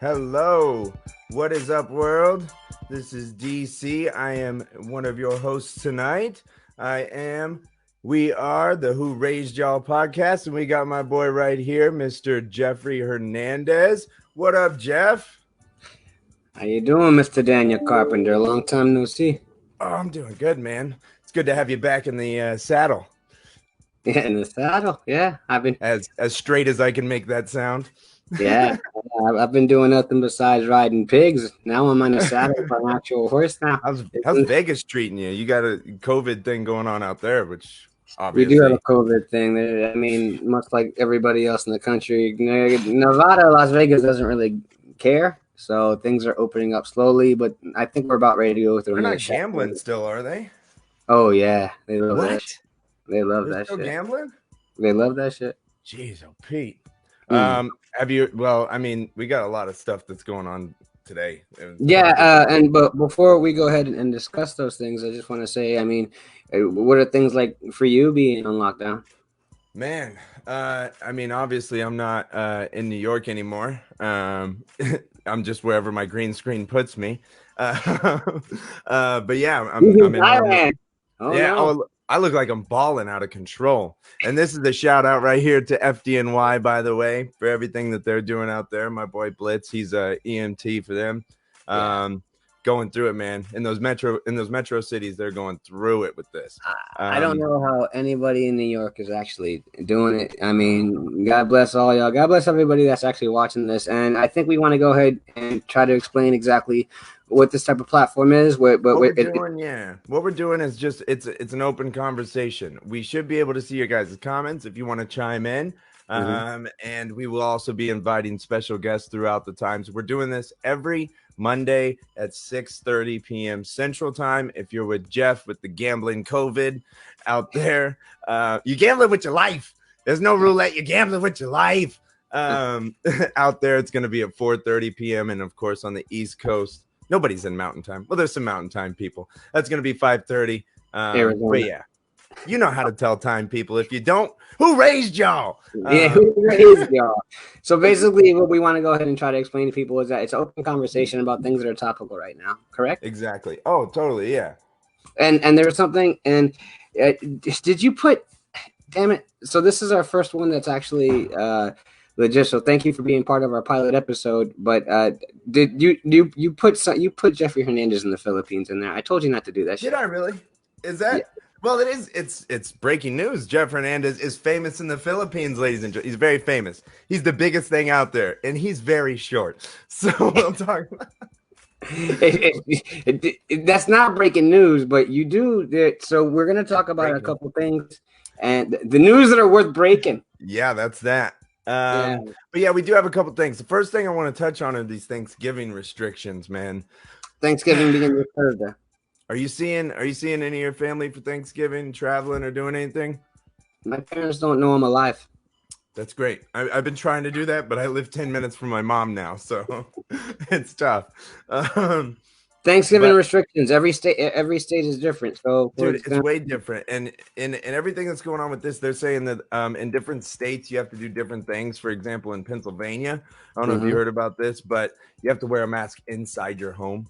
Hello, what is up, world? This is DC. I am one of your hosts tonight. We are the Who Raised Y'all podcast, and we got my boy right here, Mr. Jeffrey Hernandez. What up, Jeff? How you doing, Mr. Daniel Carpenter? Long time no see. Oh, I'm doing good, man. It's good to have you back in the saddle. Yeah, in the saddle. Yeah, I've been as straight as I can make that sound. Yeah, I've been doing nothing besides riding pigs. Now I'm on a saddle for an actual horse now. How's Vegas treating you? You got a COVID thing going on out there, which We obviously do have a COVID thing. I mean, much like everybody else in the country, Nevada, Las Vegas doesn't really care. So things are opening up slowly, but I think we're about ready to go through they're another not gambling still, are they? Oh yeah, they love what? that. They love They're that still shit. Gambling? They love that shit. Jeez, oh Pete. Have you? Well, I mean, we got a lot of stuff that's going on today. Yeah, but before we go ahead and discuss those things, I just want to say, I mean, what are things like for you being on lockdown? Man, I mean, obviously, I'm not in New York anymore. I'm just wherever my green screen puts me. But yeah, I'm in Thailand. Oh, yeah. no. I look like I'm balling out of control. And this is a shout out right here to FDNY, by the way, for everything that they're doing out there. My boy Blitz, he's a EMT for them. Going through it, man. In those metro cities, they're going through it with this. I don't know how anybody in New York is actually doing it. I mean, God bless all y'all. God bless everybody that's actually watching this. And I think we want to go ahead and try to explain exactly what this type of platform is. What we're doing is just it's an open conversation. We should be able to see your guys' comments if you want to chime in. And we will also be inviting special guests throughout the times. We're doing this every Monday at 6:30 p.m. Central Time. If you're with Jeff with the gambling COVID out there, you gambling with your life. There's no roulette. You're gambling with your life. Out there, it's going to be at 4:30 p.m. And of course, on the East Coast, nobody's in Mountain Time. Well, there's some Mountain Time people. That's going to be 5:30. But yeah, you know how to tell time, people. If you don't, who raised y'all? Who raised y'all? So basically, what we want to go ahead and try to explain to people is that it's an open conversation about things that are topical right now. Correct? Exactly. Oh, totally. Yeah. And there's something. And did you put? Damn it! So this is our first one that's actually legit. So thank you for being part of our pilot episode. But did you put Jeffrey Hernandez in the Philippines in there? I told you not to do that. Did I really? Is that? Yeah. Well, it is. It's breaking news. Jeff Hernandez is famous in the Philippines, ladies and gentlemen. He's very famous. He's the biggest thing out there, and he's very short. So we'll talk about. That's not breaking news, but you do. So we're going to talk about a couple things and the news that are worth breaking. Yeah, that's that. But yeah, we do have a couple things. The first thing I want to touch on are these Thanksgiving restrictions, man. Thanksgiving being this Thursday. Are you seeing any of your family for Thanksgiving, traveling or doing anything? My parents don't know I'm alive. That's great. I've been trying to do that, but I live 10 minutes from my mom now, so it's tough. Thanksgiving restrictions. Every state is different. So dude, it's way different. And in everything that's going on with this, they're saying that in different states you have to do different things. For example, in Pennsylvania, I don't know if you heard about this, but you have to wear a mask inside your home.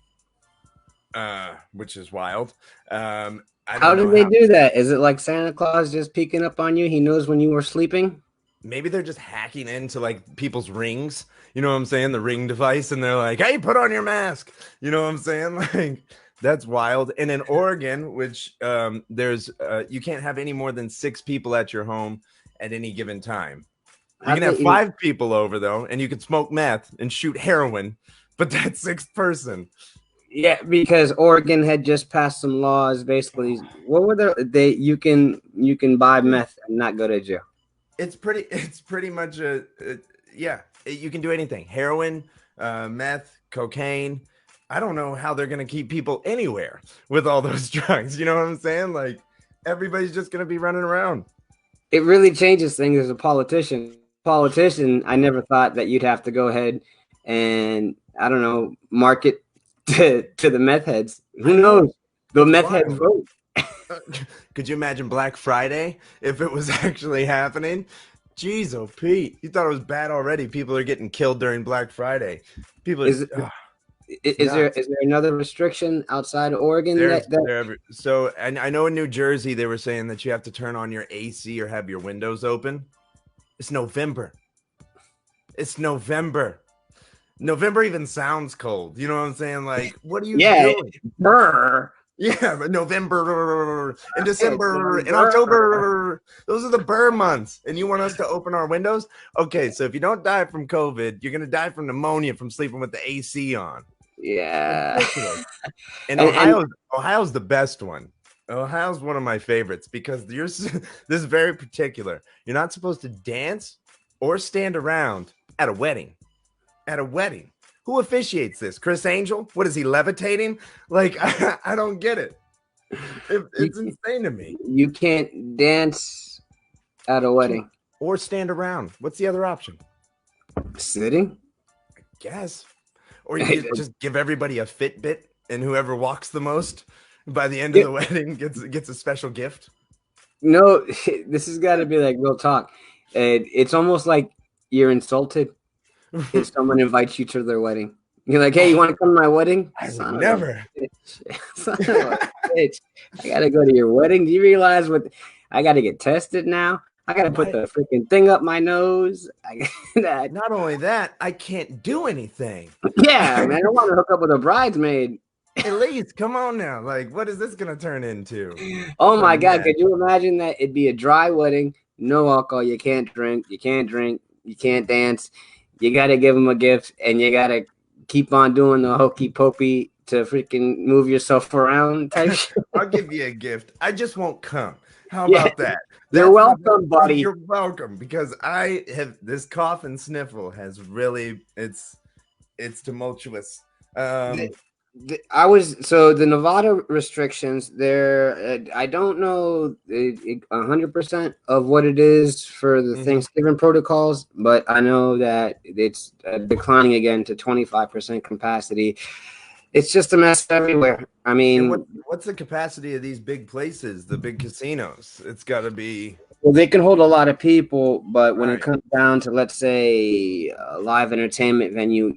Which is wild. How do they do that? Is it like Santa Claus just peeking up on you? He knows when you were sleeping? Maybe they're just hacking into like people's rings. You know what I'm saying? The Ring device. And they're like, hey, put on your mask. You know what I'm saying? Like, that's wild. And in Oregon, which there's you can't have any more than 6 people at your home at any given time. You can have 5 people over, though, and you can smoke meth and shoot heroin. But that's 6th person. Yeah, because Oregon had just passed some laws. Basically, what were you can buy meth and not go to jail. It's pretty much you can do anything. Heroin, meth, cocaine. I don't know how they're gonna keep people anywhere with all those drugs. You know what I'm saying? Like, everybody's just gonna be running around. It really changes things as a politician. I never thought that you'd have to go ahead and, I don't know, market to the meth heads. Who knows? The meth heads vote. Could you imagine Black Friday if it was actually happening? Jeez, oh Pete, you thought it was bad already. People are getting killed during Black Friday. People are Is it's nuts. is there another restriction outside of Oregon There's that there so and I know in New Jersey they were saying that you have to turn on your AC or have your windows open. It's November. It's November. November even sounds cold. You know what I'm saying? Like, what are you yeah, doing? brr. Yeah, but November and December and Brr. October, those are the burr months. And you want us to open our windows? Okay, so if you don't die from COVID, you're gonna die from pneumonia from sleeping with the AC on. Yeah. Ridiculous. And And Ohio's the best one. Ohio's one of my favorites because this is very particular. You're not supposed to dance or stand around at a wedding. At a wedding. Who officiates this? Chris Angel? What is he levitating? Like I don't get it. It's insane to me. you can't dance at a wedding. Or stand around. What's the other option? Sitting? I guess. Or you just give everybody a Fitbit, and whoever walks the most by the end of the wedding gets a special gift. No, this has got to be like real talk. It's almost like you're insulted if someone invites you to their wedding. You're like, hey, you want to come to my wedding? I would never. Son of a bitch. I got to go to your wedding. Do you realize what? I got to get tested now. I got to put the freaking thing up my nose. Not only that, I can't do anything. Yeah, man. I don't want to hook up with a bridesmaid. At least, come on now. Like, what is this going to turn into? Oh, my God. Could you imagine that? It'd be a dry wedding. No alcohol. You can't drink. You can't drink. You can't dance. You got to give them a gift, and you got to keep on doing the hokey pokey to freaking move yourself around type shit. I'll give you a gift. I just won't come. How about that? You're welcome, buddy. You're welcome, because I have this cough and sniffle has really it's tumultuous. The Nevada restrictions there. I don't know 100% of what it is for the Thanksgiving protocols, but I know that it's declining again to 25% capacity. It's just a mess everywhere. I mean, what's the capacity of these big places, the big casinos? It's got to be. Well, they can hold a lot of people, but when it comes down to, let's say, a live entertainment venue,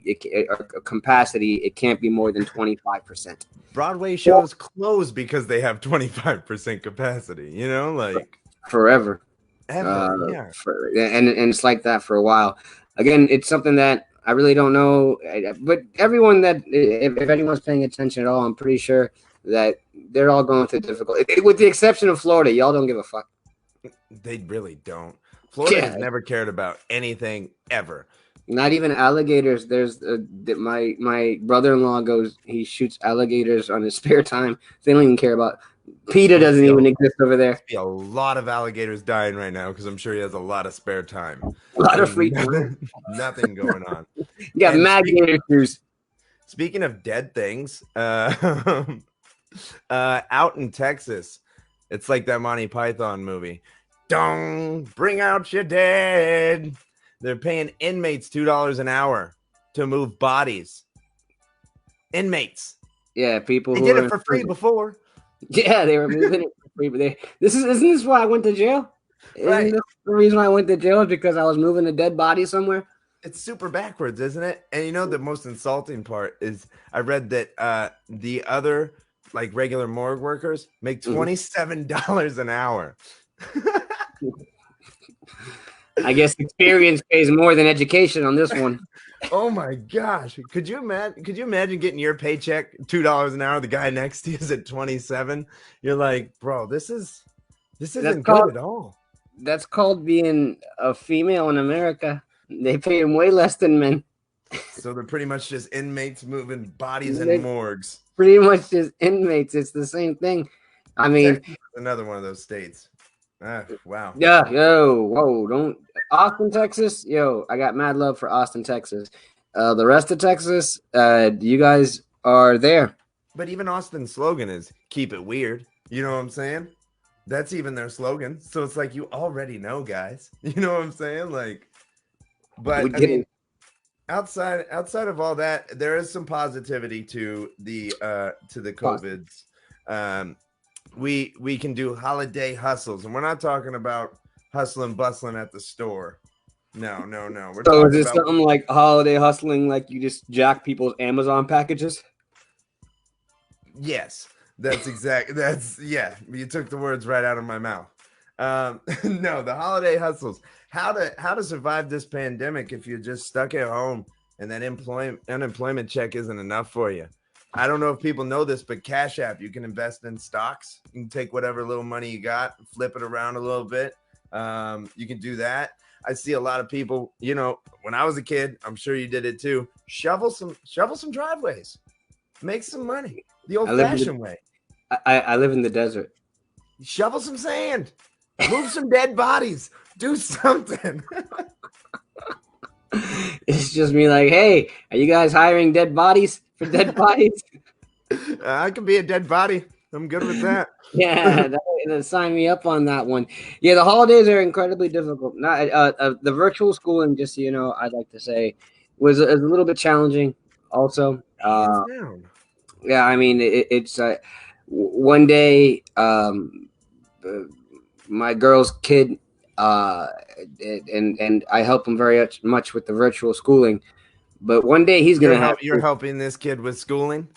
capacity, it can't be more than 25%. Broadway shows close because they have 25% capacity, you know, like forever. Yeah. And it's like that for a while. Again, it's something that I really don't know, but everyone that, if anyone's paying attention at all, I'm pretty sure that they're all going through difficult, with the exception of Florida. Y'all don't give a fuck. They really don't. Florida has never cared about anything ever. Not even alligators. There's my brother-in-law he shoots alligators on his spare time. They don't even care about. PETA doesn't even exist over there. A lot of alligators dying right now because I'm sure he has a lot of spare time. A lot of free time. Nothing going on. You got mad gator shoes. Speaking of dead things, out in Texas, it's like that Monty Python movie. Don't bring out your dead. They're paying inmates $2 an hour to move bodies. Inmates. Yeah, people. They did it for free before. Yeah, they were moving it for free. But isn't this why I went to jail? Right. Isn't this the reason why I went to jail is because I was moving a dead body somewhere? It's super backwards, isn't it? And you know the most insulting part is I read that the other like regular morgue workers make $27 an hour. I guess experience pays more than education on this one. Oh my gosh. Could you imagine getting your paycheck $2 an hour? The guy next to you is at 27. You're like, bro, this isn't good at all. That's called being a female in America. They pay them way less than men. So they're pretty much just inmates moving bodies in morgues. Pretty much just inmates. It's the same thing. I mean, another one of those states. Wow. Yeah. Don't Austin, Texas. Yo, I got mad love for Austin, Texas. The rest of Texas, you guys are there. But even Austin's slogan is "Keep it weird." You know what I'm saying? That's even their slogan. So it's like you already know, guys. You know what I'm saying? Like, but I mean, outside of all that, there is some positivity to the COVIDs. We can do holiday hustles, and we're not talking about hustling, bustling at the store. No. We're So is talking this about something like holiday hustling, like you just jack people's Amazon packages? yes. That's yeah. You took the words right out of my mouth. No, the holiday hustles. How to survive this pandemic if you're just stuck at home and that unemployment check isn't enough for you. I don't know if people know this, but Cash App, you can invest in stocks. You can take whatever little money you got, flip it around a little bit. You can do that. I see a lot of people, when I was a kid, I'm sure you did it too. Shovel some driveways, make some money the I old live in fashioned way. I live in the desert. Shovel some sand, move some dead bodies, do something. It's just me like, hey, are you guys hiring dead bodies for dead bodies? I could be a dead body. I'm good with that. Yeah, sign me up on that one. Yeah, the holidays are incredibly difficult. Not the virtual schooling, just so you know, I'd like to say, was a little bit challenging. Also, Hands down. yeah, I mean, it's one day, uh, my girl's kid, uh, and I help him very much with the virtual schooling. But one day he's gonna have You're helping this kid with schooling.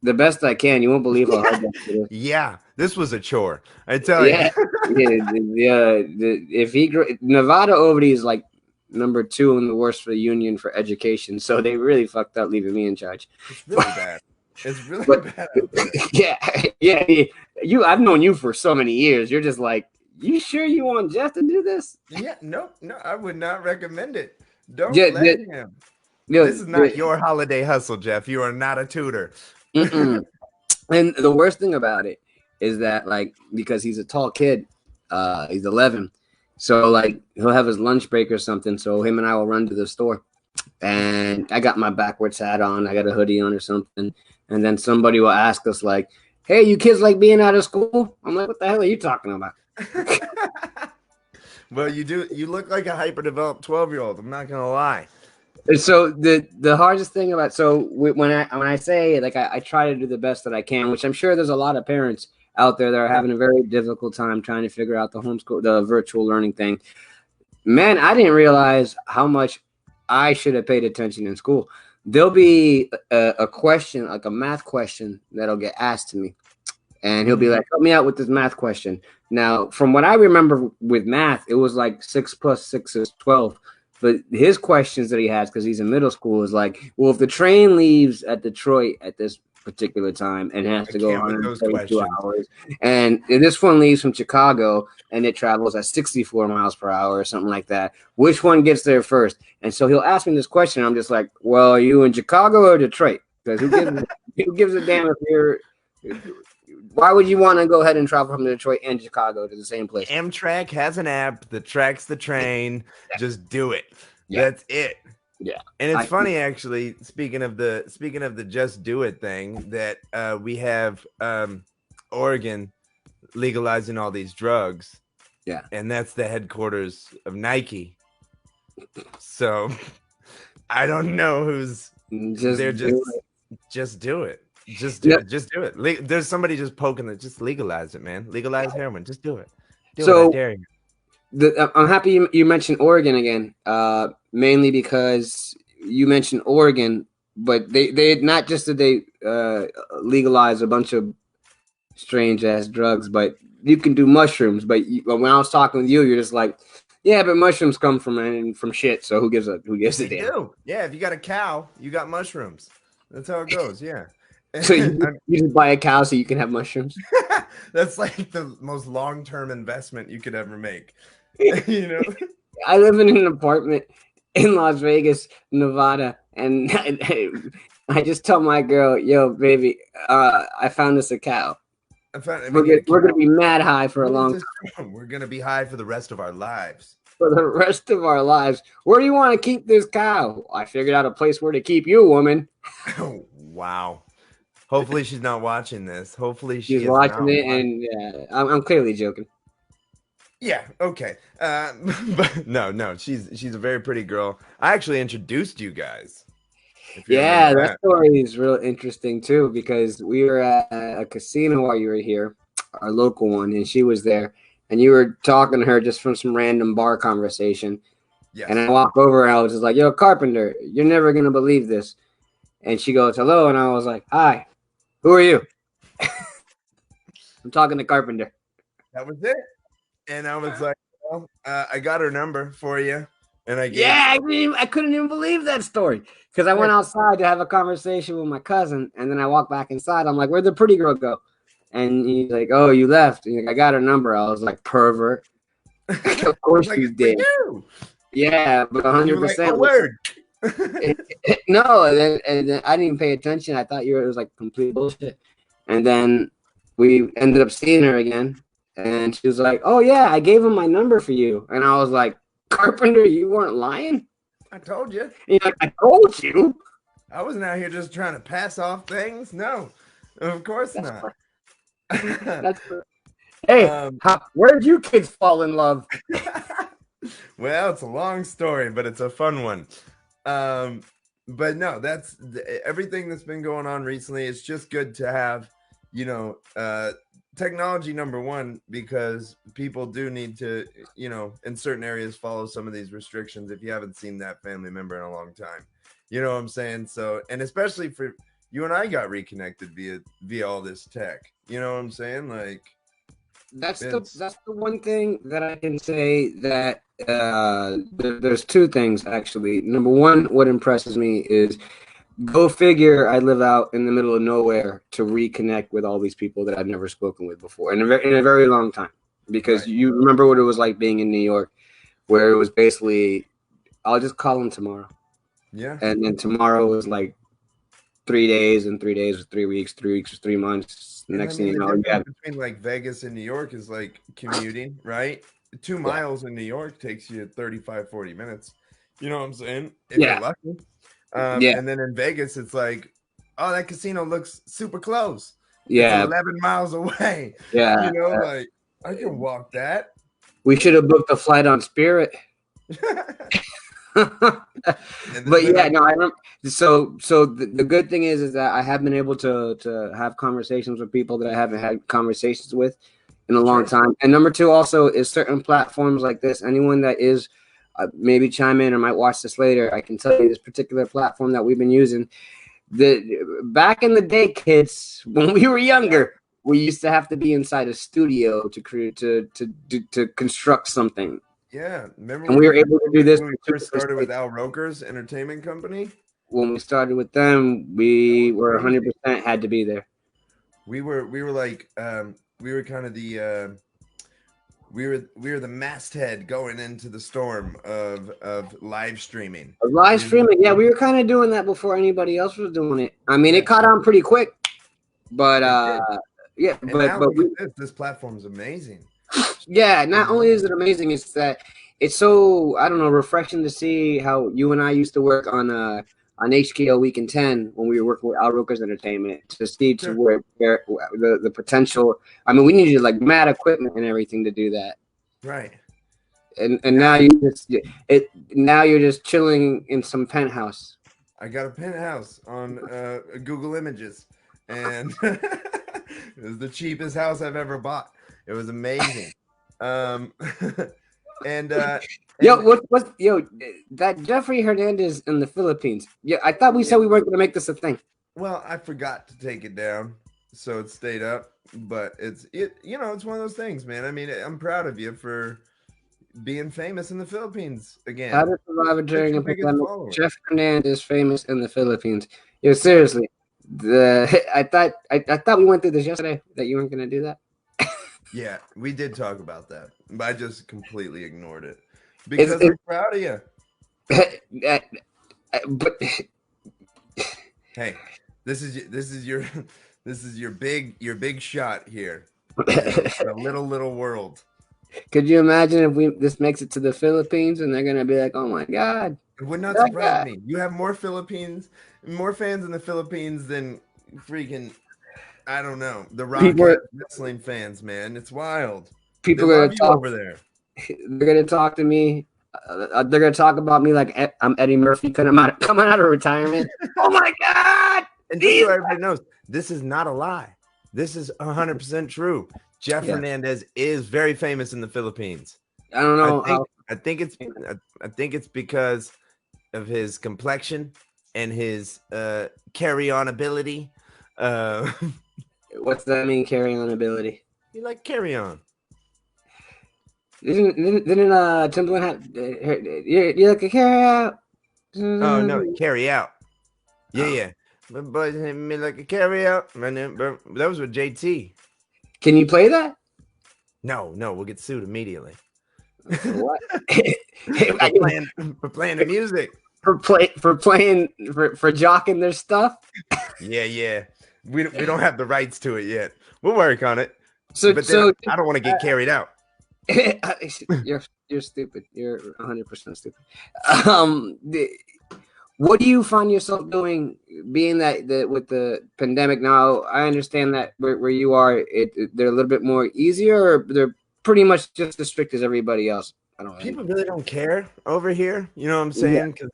the best I can. You won't believe how hard that is. Yeah, this was a chore. I tell Yeah, you. yeah. If Nevada already is like number 2 in the worst for the union for education, so they really fucked up leaving me in charge. It's really bad. It's really bad out there. Yeah. I've known you for so many years. You're just like, you sure you want Jeff to do this? Yeah, no, I would not recommend it. Don't Yeah, let him. This is not your holiday hustle, Jeff. You are not a tutor. And the worst thing about it is that, like, because he's a tall kid, he's 11, so like he'll have his lunch break or something. So him and I will run to the store, and I got my backwards hat on, I got a hoodie on or something, and then somebody will ask us like, "Hey, you kids like being out of school?" I'm like, "What the hell are you talking about?" Well, you do. You look like a hyper-developed 12-year-old. I'm not gonna lie. So the hardest thing about when I say like I try to do the best that I can, which I'm sure there's a lot of parents out there that are having a very difficult time trying to figure out the virtual learning thing. Man, I didn't realize how much I should have paid attention in school. There'll be a question, like a math question, that'll get asked to me, and he'll be like, "Help me out with this math question." Now, from what I remember with math, it was like 6 + 6 is 12. But his questions that he has, because he's in middle school, is like, well, if the train leaves at Detroit at this particular time and has to go 132 hours, and this one leaves from Chicago and it travels at 64 miles per hour or something like that, which one gets there first? And so he'll ask me this question. I'm just like, well, are you in Chicago or Detroit? Because who gives a damn if you're... Why would you want to go ahead and travel from Detroit and Chicago to the same place? Amtrak has an app that tracks the train. Yeah. Just do it. Yeah. That's it. Yeah. And it's funny, actually, speaking of the just do it thing, that we have Oregon legalizing all these drugs. Yeah. And that's the headquarters of Nike. So I don't know who's just do it. Just do it. Just do it. There's somebody just poking it. Just legalize it, man. Legalize heroin. Just do it. I dare you. I'm happy you mentioned Oregon again, mainly because you mentioned Oregon, but they not just did they legalize a bunch of strange ass drugs, but you can do mushrooms. But when I was talking with you, you're just like, yeah, but mushrooms come from shit. So who gives a damn? Yeah, if you got a cow, you got mushrooms. That's how it goes. Yeah. So you just buy a cow so you can have mushrooms. That's like the most long-term investment you could ever make. You know, I live in an apartment in Las Vegas, Nevada, and I just tell my girl, "Yo, baby, I found us a cow. We're gonna be mad high for a long time. We're gonna be high for the rest of our lives. For the rest of our lives. Where do you want to keep this cow? I figured out a place where to keep you, woman." Oh, wow. Hopefully she's not watching this. Hopefully she's watching it, and yeah, I'm clearly joking. Yeah, okay. But no, she's a very pretty girl. I actually introduced you guys. Yeah, that story is real interesting too, because we were at a casino while you were here, our local one, and she was there, and you were talking to her just from some random bar conversation. Yes. And I walk over and I was just like, "Yo, Carpenter, you're never gonna believe this." And she goes, "Hello," and I was like, "Hi, who are you?" I'm talking to Carpenter. That was it. And I was like, well, I got her number for you. And I gave Yeah, I couldn't even believe that story because I went outside to have a conversation with my cousin, and then I walked back inside. I'm like, "Where'd the pretty girl go?" And he's like, "Oh, you left." And he's like, "I got her number." I was like, "Pervert." Of course like, you it's for did. you. Yeah, but And you were like, 100%. oh, word. No, and then I didn't even pay attention. I thought it was like complete bullshit. And then we ended up seeing her again, and she was like, "Oh yeah, I gave him my number for you." And I was like, "Carpenter, you weren't lying." I told you. And he's like, "I told you." I wasn't out here just trying to pass off things. No, of course That's not. that's. Hey, where did you kids fall in love? Well, it's a long story, but it's a fun one. But no, that's everything that's been going on recently. It's just good to have, technology number one, because people do need to, in certain areas follow some of these restrictions if you haven't seen that family member in a long time. You know what I'm saying? So, and especially for you and I got reconnected via all this tech. You know what I'm saying? Like that's the one thing that I can say that there's two things actually. Number one, what impresses me is, go figure, I live out in the middle of nowhere to reconnect with all these people that I've never spoken with before in a very long time. Because right. You remember what it was like being in New York, where it was basically, I'll just call him tomorrow. Yeah. And then tomorrow was like 3 days, and 3 days was 3 weeks, 3 weeks was 3 months. The And next thing you the know, difference between like Vegas and New York is like commuting, right? 2 miles in New York takes you 35, 40 minutes. You know what I'm saying? If you're lucky. And then in Vegas, it's like, oh, that casino looks super close. It's 11 miles away. Yeah. Like I can walk that. We should have booked a flight on Spirit. But yeah, no, I remember. So the good thing is that I have been able to have conversations with people that I haven't had conversations with in a long time. And number two also is certain platforms like this. Anyone that is maybe chime in or might watch this later, I can tell you this particular platform that we've been using. Back in the day, kids, when we were younger, we used to have to be inside a studio to create to construct something. Yeah, remember and we were able to do this when we first started with Al Roker's entertainment company? When we started with them, we were 100% had to be there. We were like we were kind of the we were the masthead going into the storm of live streaming. Live streaming, yeah, we were kind of doing that before anybody else was doing it. I mean, it caught on pretty quick, but yeah, and but now but look at this platform is amazing. Yeah, not only is it amazing, it's that it's so, I don't know, refreshing to see how you and I used to work on HKO Week in 10 when we were working with Al Roker's Entertainment, to see to where the potential. I mean, we needed like mad equipment and everything to do that. Right. And now you're just chilling in some penthouse. I got a penthouse on Google Images, and it was the cheapest house I've ever bought. It was amazing. And that Jeffrey Hernandez in the Philippines. Yeah, I thought we said we weren't going to make this a thing. Well, I forgot to take it down, so it stayed up. But it's one of those things, man. I mean, I'm proud of you for being famous in the Philippines again. How to survive during a pandemic. Jeff Hernandez famous in the Philippines. Yo, seriously, I thought we went through this yesterday, that you weren't going to do that. Yeah, we did talk about that, but I just completely ignored it because I'm proud of you. But hey, this is your big shot here. A little world. Could you imagine if this makes it to the Philippines and they're gonna be like, "Oh my God"? It would not surprise me. You have more fans in the Philippines than freaking, I don't know, the Rock wrestling fans, man. It's wild. People are gonna talk over there. They're gonna talk to me. They're gonna talk about me like I'm Eddie Murphy coming out of retirement. Oh my God! And just so everybody knows, this is not a lie. This is 100% true. Jeff Yeah. Hernandez is very famous in the Philippines. I don't I know think how. I think it's I think it's because of his complexion and his carry-on ability. Uh, What's that mean? Carry on ability. you like carry on? Didn't Timbaland have you like a carry out? Oh no, carry out. Yeah, yeah. But me like a carry out. That was with JT. Can you play that? No, we'll get sued immediately. For what? For playing the music. For jocking their stuff. Yeah. We don't have the rights to it yet. We'll work on it. But I don't want to get carried out. You're stupid. You're 100% stupid. What do you find yourself doing, being that with the pandemic now? I understand that where you are, they're a little bit more easier, or they're pretty much just as strict as everybody else. I don't know. People really don't care over here. You know what I'm saying? Because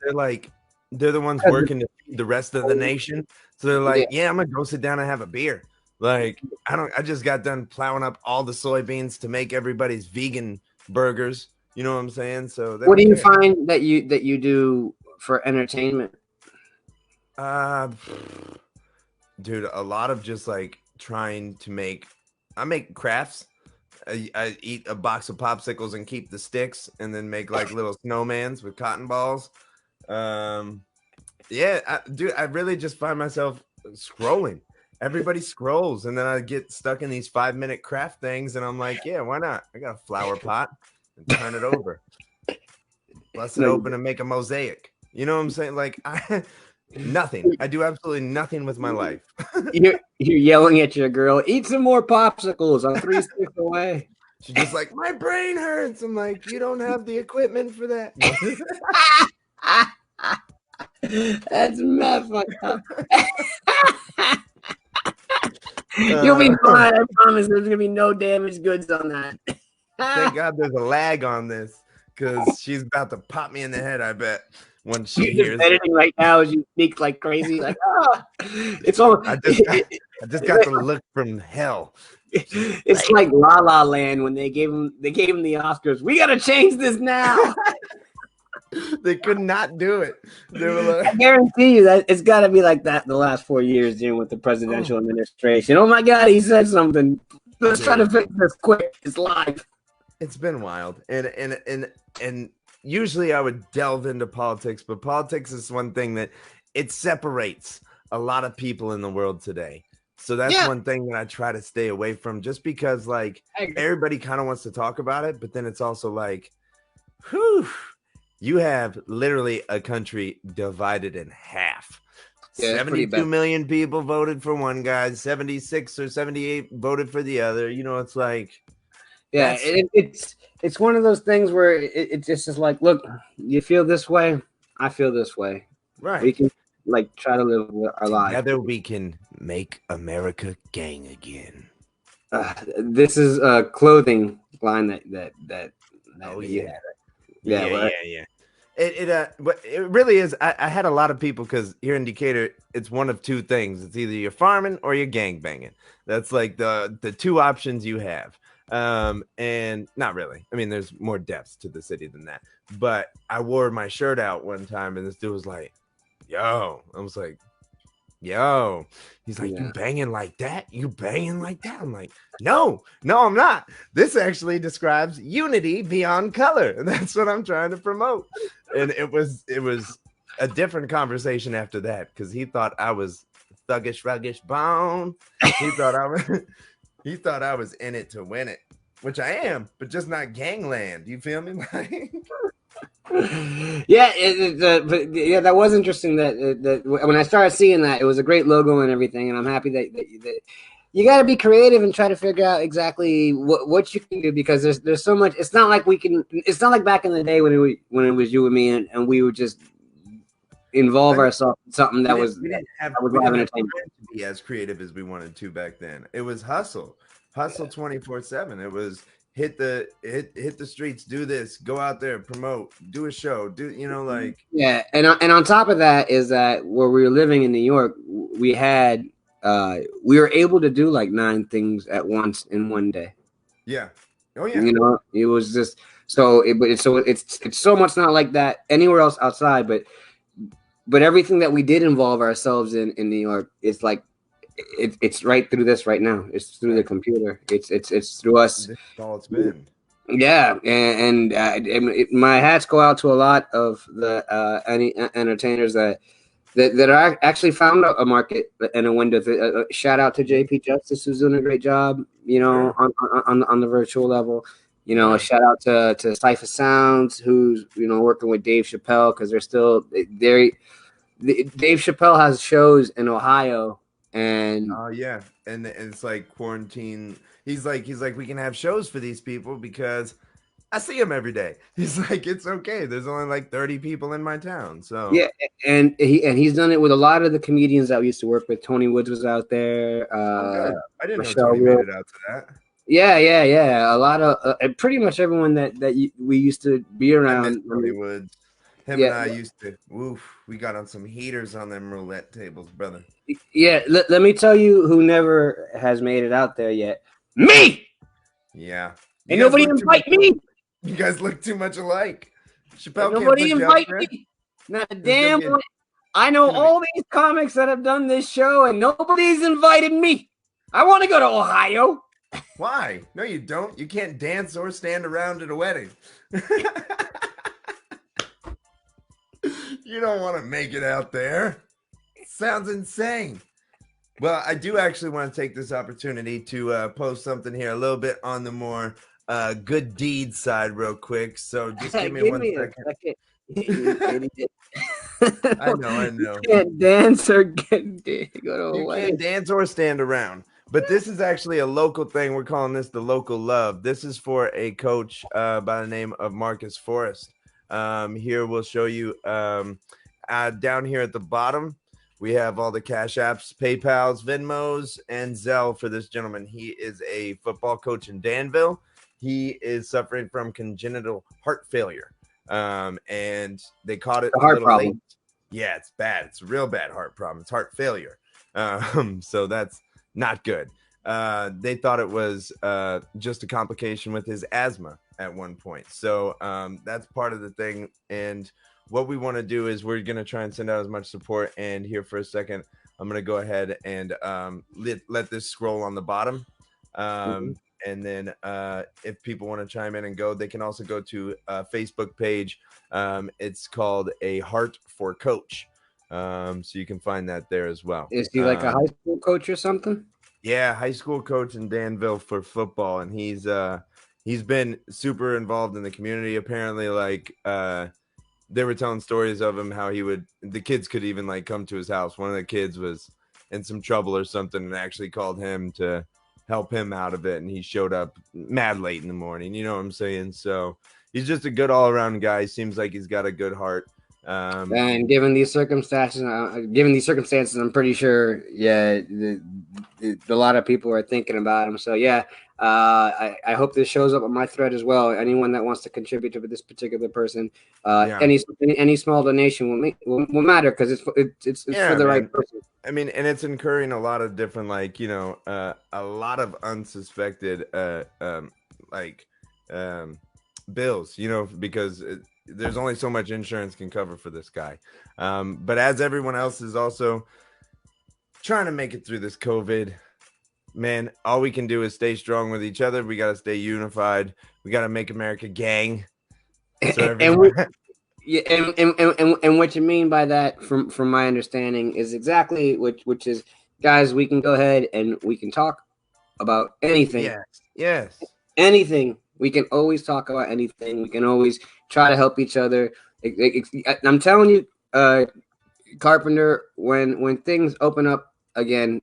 they're the ones working to feed the rest of the nation. So they're like, yeah, I'm gonna go sit down and have a beer. Like, I just got done plowing up all the soybeans to make everybody's vegan burgers. You know what I'm saying? So what do you find that you do for entertainment? Dude, a lot of just like trying to I make crafts. I eat a box of popsicles and keep the sticks, and then make like little snowmans with cotton balls. Dude, I really just find myself scrolling. Everybody scrolls, and then I get stuck in these 5-minute craft things, and I'm like, yeah, why not? I got a flower pot, and turn it over, bust it open, and make a mosaic. You know what I'm saying? Like, nothing. I do absolutely nothing with my life. You're yelling at your girl, eat some more popsicles. I'm 3 sticks away. She's just like, my brain hurts. I'm like, you don't have the equipment for that. That's mad fucked up. You'll be fine. I promise. There's gonna be no damaged goods on that. Thank God there's a lag on this, because she's about to pop me in the head, I bet, when she hears editing right now as you speak like crazy. Like, it's all. I just got the look from hell. It's like La La Land when they gave him the Oscars. We gotta change this now. They could not do it. They were like, I guarantee you that it's got to be like that the last 4 years dealing with the presidential administration. Oh my God, he said something. Let's try to fix this quick. It's live. It's been wild, and usually I would delve into politics, but politics is one thing that it separates a lot of people in the world today. So that's one thing that I try to stay away from, just because like everybody kind of wants to talk about it, but then it's also like, whew. You have literally a country divided in half. 72 million people voted for one guy, 76 or 78 voted for the other. You know, it's like, it's one of those things where it just is like, look, you feel this way, I feel this way. Right. We can like try to live our lives. Together we can make America gang again. This is a clothing line that Yeah. But it really is. I had a lot of people, because here in Decatur, it's one of two things. It's either you're farming or you're gang banging. That's like the two options you have. And not really. I mean, there's more depths to the city than that. But I wore my shirt out one time, and this dude was like, "Yo," I was like, "Yo," he's like, "You banging like that? You banging like that?" I'm like, no, I'm not. This actually describes unity beyond color. And that's what I'm trying to promote. And it was a different conversation after that, because he thought I was thuggish, ruggish, bone. He thought I was in it to win it, which I am, but just not gangland. You feel me? That was interesting. That when I started seeing that, it was a great logo and everything, and I'm happy that you got to be creative and try to figure out exactly what you can do, because there's so much. It's not like it's not like back in the day when it was you and me, and we would just involve ourselves in something that was entertainment. To be as creative as we wanted to back then. It was hustle 24/7. It was hit the streets, do this, go out there, promote, do a show, and on top of that is that where we were living in New York, we were able to do like 9 things at once in one day. Yeah. Oh yeah. You know, it was just so. It's so much not like that anywhere else outside. But everything that we did involve ourselves in New York, it's like it's right through this right now. It's through the Right. computer. It's through us. This is all it's been. Yeah, my hats go out to a lot of the any entertainers that are actually found a market and a window. Shout out to Mhm. JP Justice, who's doing a great job, you know, Sure. on the virtual level. You know, a Yeah. shout out to Cypher Sounds, who's working with Dave Chappelle, because Dave Chappelle has shows in Ohio, and Oh yeah. And it's like quarantine. He's like we can have shows for these people because I see him every day. He's like, it's okay. There's only like 30 people in my town. So, yeah, and he's done it with a lot of the comedians that we used to work with. Tony Woods was out there, oh, good. I didn't know Michelle Tony made Wolf. it out to that. Yeah. A lot of pretty much everyone we used to be I miss around. I Tony mean, Woods. Him and yeah, I used to, woof, we got on some heaters on them roulette tables, brother. yeah. Let me tell you who never has made it out there yet. Me. Yeah. You And guys nobody look too much. invite me. You guys look too much alike. And Chappelle can't nobody put you up invite there. me. Not a It's gonna damn be, one. I know gonna be. all these comics that have done this show, and nobody's invited me. I want to go to Ohio. Why? No, you don't. You can't dance or stand around at a wedding. You don't want to make it out there. Sounds insane. Well, I do actually want to take this opportunity to post something here a little bit on the more good deed side, real quick. So just give me Give one me a second. second, you idiot. I know, I You know. can't dance or go to a You can't wedding. dance or stand around. But this is actually a local thing. We're calling this the local love. This is for a coach by the name of Marcus Forrest. Here we'll show you down here at the bottom. We have all the Cash Apps, PayPal's, Venmos, and Zelle for this gentleman. He is a football coach in Danville. He is suffering from congenital heart failure, and they caught it The a heart little late. problem. Yeah, it's bad. It's a real bad heart problem. It's heart failure. So that's not good. They thought it was just a complication with his asthma at one point. So that's part of the thing. And what we want to do is we're going to try and send out as much support. And here for a second, I'm going to go ahead and let this scroll on the bottom. Mhm. And then if people want to chime in and go, they can also go to a Facebook page. It's called A Heart for Coach. So you can find that there as well. Is he like a high school coach or something? Yeah, high school coach in Danville for football, and he's been super involved in the community. Apparently, like they were telling stories of him how the kids could even like come to his house. One of the kids was in some trouble or something and actually called him to help him out of it, and he showed up mad late in the morning. You know what I'm saying? So he's just a good all around guy. Seems like he's got a good heart. And given these circumstances, I'm pretty sure, yeah, a lot of people are thinking about him. So yeah, I hope this shows up on my thread as well. Anyone that wants to contribute to this particular person, Yeah. any small donation will matter because it's for Yeah, the right man. person. I mean, and it's incurring a lot of different, like, a lot of unsuspected, like, um, bills, because there's only so much insurance can cover for this guy. But as everyone else is also trying to make it through this COVID, man, all we can do is stay strong with each other. We got to stay unified. We got to make America gang. So And we, everyone, yeah, and what you mean by that, from my understanding, is exactly which is, guys, we can go ahead and we can talk about anything. yes. Anything. We can always talk about anything. We can always try to help each other. I'm telling you, Carpenter, when things open up again,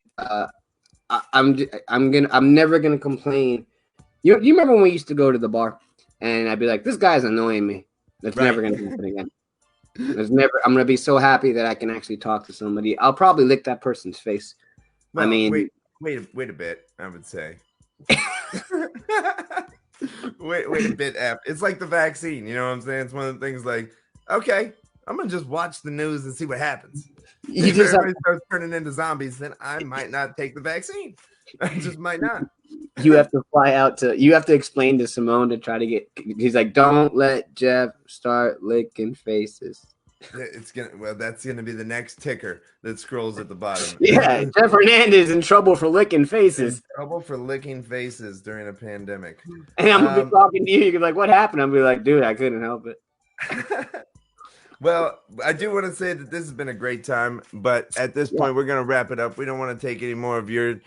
I'm never gonna complain. You remember when we used to go to the bar, and I'd be like, this guy's annoying me. That's never Right. gonna happen again. There's never. I'm gonna be so happy that I can actually talk to somebody. I'll probably lick that person's face. I Well, mean, wait a bit, I would say. wait a bit, F. It's like the vaccine, you know what I'm saying? It's one of the things like, okay, I'm gonna just watch the news and see what happens. you If just have everybody starts turning into zombies, then I might not take the vaccine. I just might not. You have to fly out to. You have to explain to Simone to try to get. He's like, don't let Jeff start licking faces. That's gonna be the next ticker that scrolls at the bottom. Yeah, Jeff Hernandez in trouble for licking faces. In trouble for licking faces during a pandemic. And I'm gonna be talking to you. You're like, what happened? I'm gonna be like, dude, I couldn't help it. Well, I do want to say that this has been a great time, but at this point, we're gonna wrap it up. We don't want to take any more of your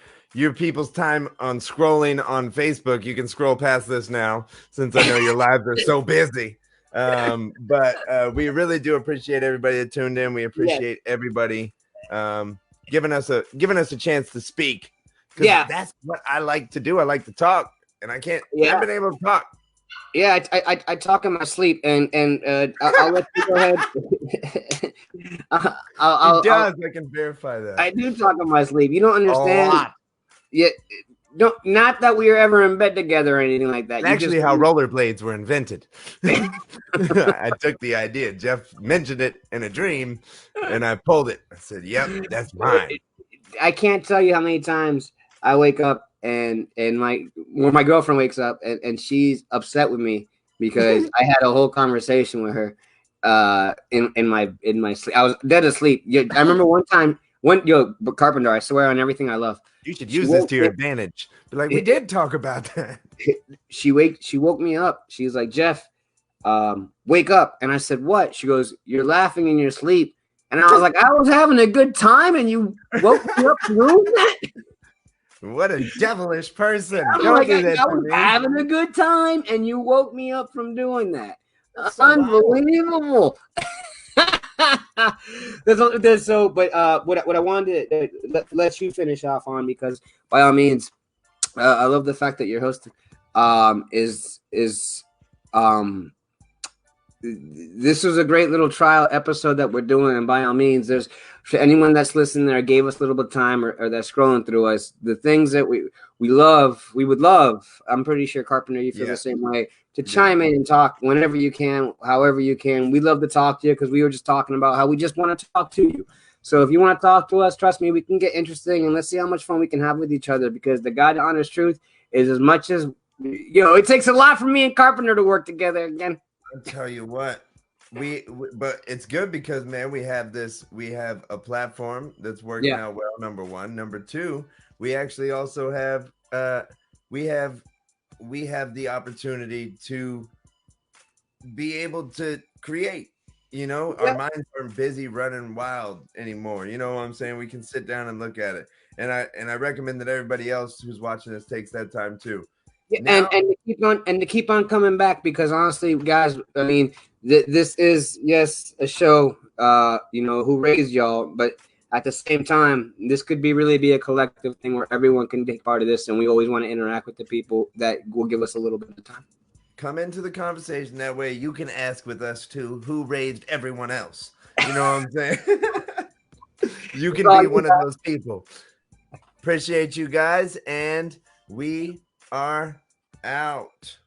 people's time on scrolling on Facebook. You can scroll past this now, since I know your lives are so busy. But we really do appreciate everybody that tuned in. We appreciate everybody giving us a chance to speak. Yeah, that's what I like to do. I like to talk, and I haven't been able to talk. Yeah, I talk in my sleep, and I'll let you go ahead. I can verify that. I do talk in my sleep. You don't understand. A lot. Yeah, not that we were ever in bed together or anything like that. Actually, how rollerblades were invented. I took the idea. Jeff mentioned it in a dream, and I pulled it. I said, "Yep, that's mine." I can't tell you how many times I wake up and my girlfriend wakes up and she's upset with me because I had a whole conversation with her in my sleep. I was dead asleep. I remember one time Carpenter, I swear on everything I love. You should use this to your advantage. But like, we did talk about that. She woke me up. She was like, Jeff, wake up. And I said, what? She goes, you're laughing in your sleep. And I was like, I was having a good time and you woke me up to ruin that. What a devilish person. I was having a good time and you woke me up from doing that. Unbelievable. What I wanted to let you finish off on, because by all means, I love the fact that you're hosting. This was a great little trial episode that we're doing, and by all means, there's for anyone that's listening there, gave us a little bit of time or that's scrolling through us, the things that we would love. I'm pretty sure, Carpenter, you feel the same way, to chime in and talk whenever you can, however you can. We love to talk to you because we were just talking about how we just want to talk to you. So if you want to talk to us, trust me, we can get interesting, and let's see how much fun we can have with each other, because the God honest truth is, as much as, it takes a lot for me and Carpenter to work together again. I'll tell you what, but it's good because, man, we have a platform that's working out well. Number one. Number two, we actually also have we have the opportunity to be able to create. Our minds aren't busy running wild anymore. You know what I'm saying? We can sit down and look at it. And I recommend that everybody else who's watching this takes that time too. Now, and to keep on coming back, because honestly, guys, I mean, this is a show, who raised y'all, but at the same time, this could really be a collective thing where everyone can take part of this, and we always want to interact with the people that will give us a little bit of time. Come into the conversation, that way you can ask with us too, who raised everyone else. You know what I'm saying? You can be one of those people. Appreciate you guys, and we are out.